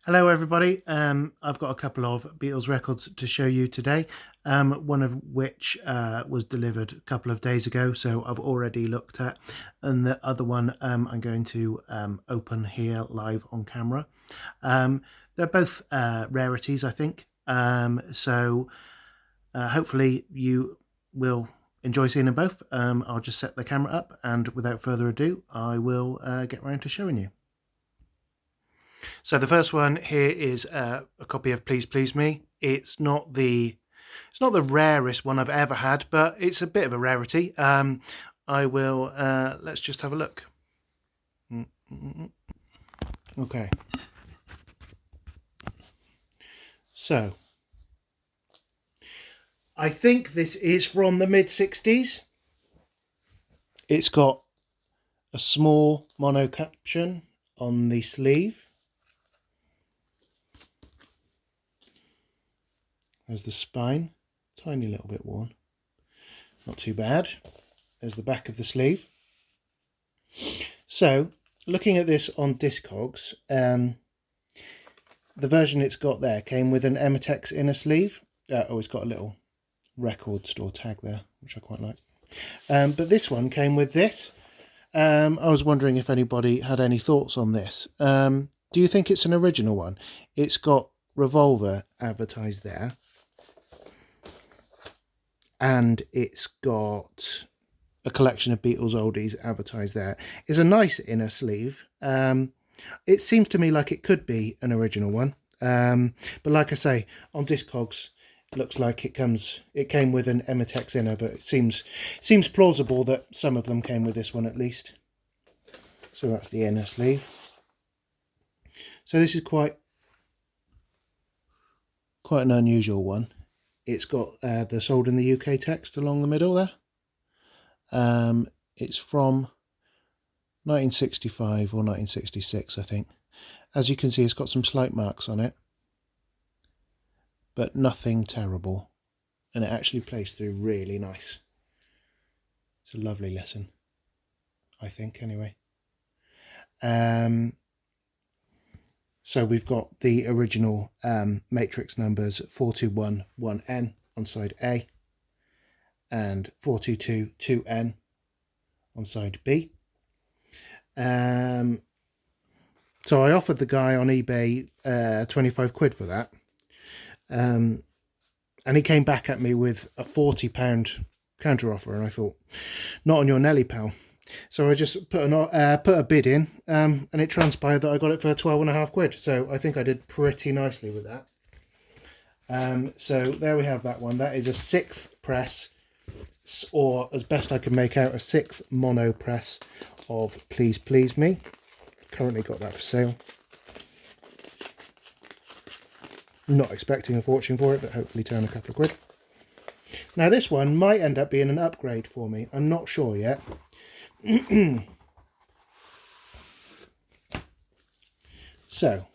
Hello everybody, I've got a couple of Beatles records to show you today, one of which was delivered a couple of days ago, so I've already looked at, and the other one I'm going to open here live on camera. They're both rarities, I think, so hopefully you will enjoy seeing them both. I'll just set the camera up, and without further ado I will get round to showing you. So the first one here is a copy of Please Please Me. It's not the rarest one I've ever had, but it's a bit of a rarity. I will let's just have a look. Okay. So I think this is from the mid-60s. It's got a small mono caption on the sleeve. There's the spine, tiny little bit worn, not too bad. There's the back of the sleeve. So looking at this on Discogs, the version it's got there came with an Ematex inner sleeve. It's got a little record store tag there, which I quite like. But this one came with this. I was wondering if anybody had any thoughts on this. Do you think it's an original one? It's got Revolver advertised there, and it's got a collection of Beatles oldies advertised there. It's a nice inner sleeve. It seems to me like it could be an original one, but like I say, on Discogs it looks like it came with an Ematex inner, but it seems plausible that some of them came with this one at least. So that's the inner sleeve. So this is quite an unusual one. It's got the sold in the UK text along the middle there. It's from 1965 or 1966, I think. As you can see, it's got some slight marks on it, but nothing terrible, and it actually plays through really nice. It's a lovely listen, I think, anyway. So we've got the original matrix numbers 4211N on side A and 4222N on side B. So I offered the guy on eBay 25 quid for that, and he came back at me with a £40 counter offer, and I thought, not on your Nelly, pal. So I just put a bid in, and it transpired that I got it for 12.5 quid. So I think I did pretty nicely with that. So there we have that one. That is a 6th press, or as best I can make out, a 6th mono press of Please Please Me. Currently got that for sale. Not expecting a fortune for it, but hopefully turn a couple of quid. Now this one might end up being an upgrade for me. I'm not sure yet. So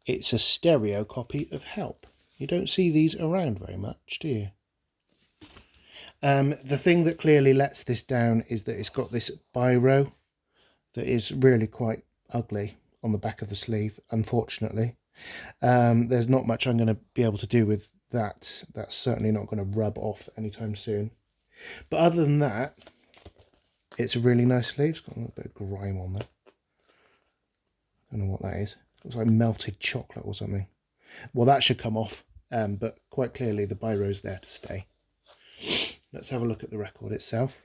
it's a stereo copy of Help. You don't see these around very much, do you? The thing that clearly lets this down is that it's got this biro that is really quite ugly on the back of the sleeve, unfortunately. There's not much I'm going to be able to do with that. That's certainly not going to rub off anytime soon. But other than that, it's a really nice sleeve. It's got a little bit of grime on there. I don't know what that is. It looks like melted chocolate or something. Well, that should come off, but quite clearly the biro's there to stay. Let's have a look at the record itself.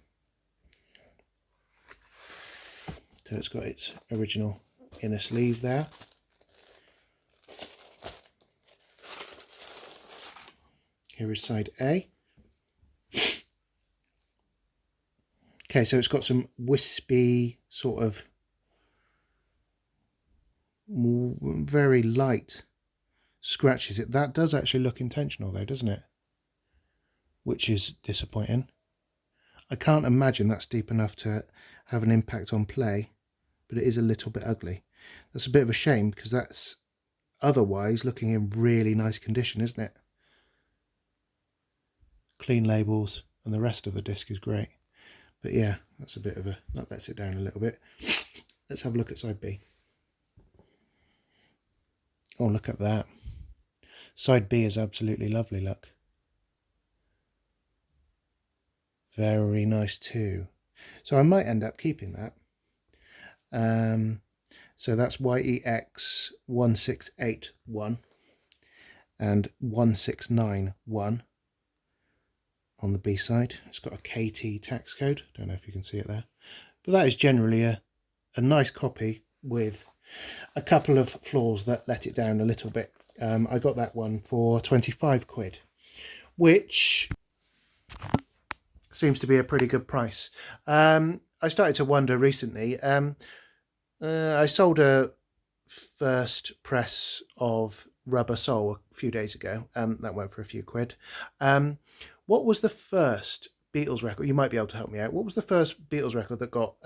So it's got its original inner sleeve there. Here is side A. Okay, so it's got some wispy, sort of very light scratches. That does actually look intentional though, doesn't it? Which is disappointing. I can't imagine that's deep enough to have an impact on play, but it is a little bit ugly. That's a bit of a shame, because that's otherwise looking in really nice condition, isn't it? Clean labels, and the rest of the disc is great. But yeah, that's a bit of that lets it down a little bit. Let's have a look at side B. Oh, look at that. Side B is absolutely lovely, look. Very nice too. So I might end up keeping that. So that's YEX 1681 and 1691 on the B side. It's got a KT tax code. Don't know if you can see it there. But that is generally a nice copy with a couple of flaws that let it down a little bit. I got that one for 25 quid, which seems to be a pretty good price. I started to wonder recently. I sold a first press of Rubber Soul a few days ago. That went for a few quid. What was the first Beatles record? You might be able to help me out. What was the first Beatles record that got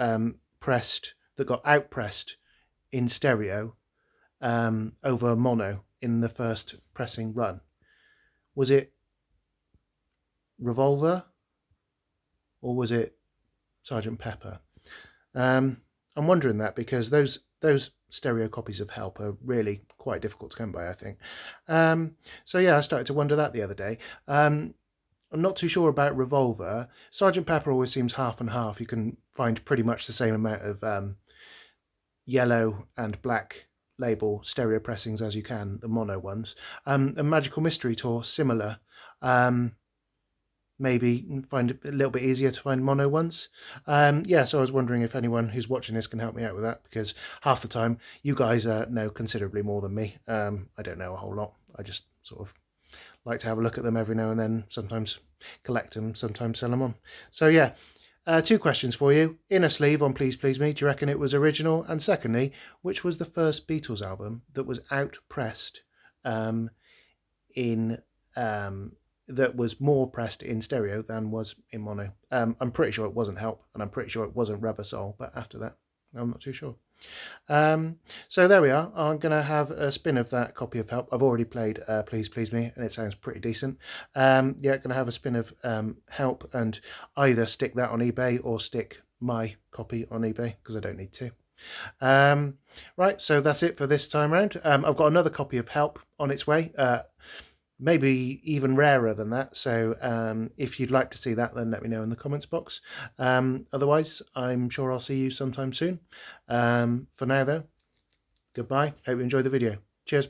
out pressed in stereo over mono in the first pressing run? Was it Revolver or was it Sergeant Pepper? I'm wondering that because those stereo copies of Help are really quite difficult to come by, I think. So yeah, I started to wonder that the other day. I'm not too sure about Revolver. Sergeant Pepper always seems half and half. You can find pretty much the same amount of yellow and black label stereo pressings as you can the mono ones. A Magical Mystery Tour, similar. Maybe find it a little bit easier to find mono ones. Yeah, so I was wondering if anyone who's watching this can help me out with that, because half the time you guys know considerably more than me. I don't know a whole lot. I just sort of like to have a look at them every now and then, sometimes collect them, sometimes sell them on. So yeah, two questions for you. Inner Sleeve on Please Please Me, do you reckon it was original? And secondly, which was the first Beatles album that was out pressed in that was more pressed in stereo than was in mono? I'm pretty sure it wasn't Help, and I'm pretty sure it wasn't Rubber Soul, but after that, I'm not too sure. So there we are. I'm going to have a spin of that copy of Help. I've already played Please Please Me, and it sounds pretty decent. Yeah, going to have a spin of Help and either stick that on eBay or stick my copy on eBay, because I don't need to. Right, so that's it for this time round. I've got another copy of Help on its way. Maybe even rarer than that. So if you'd like to see that, then let me know in the comments box. Otherwise, I'm sure I'll see you sometime soon. For now, though, goodbye. Hope you enjoyed the video. Cheers.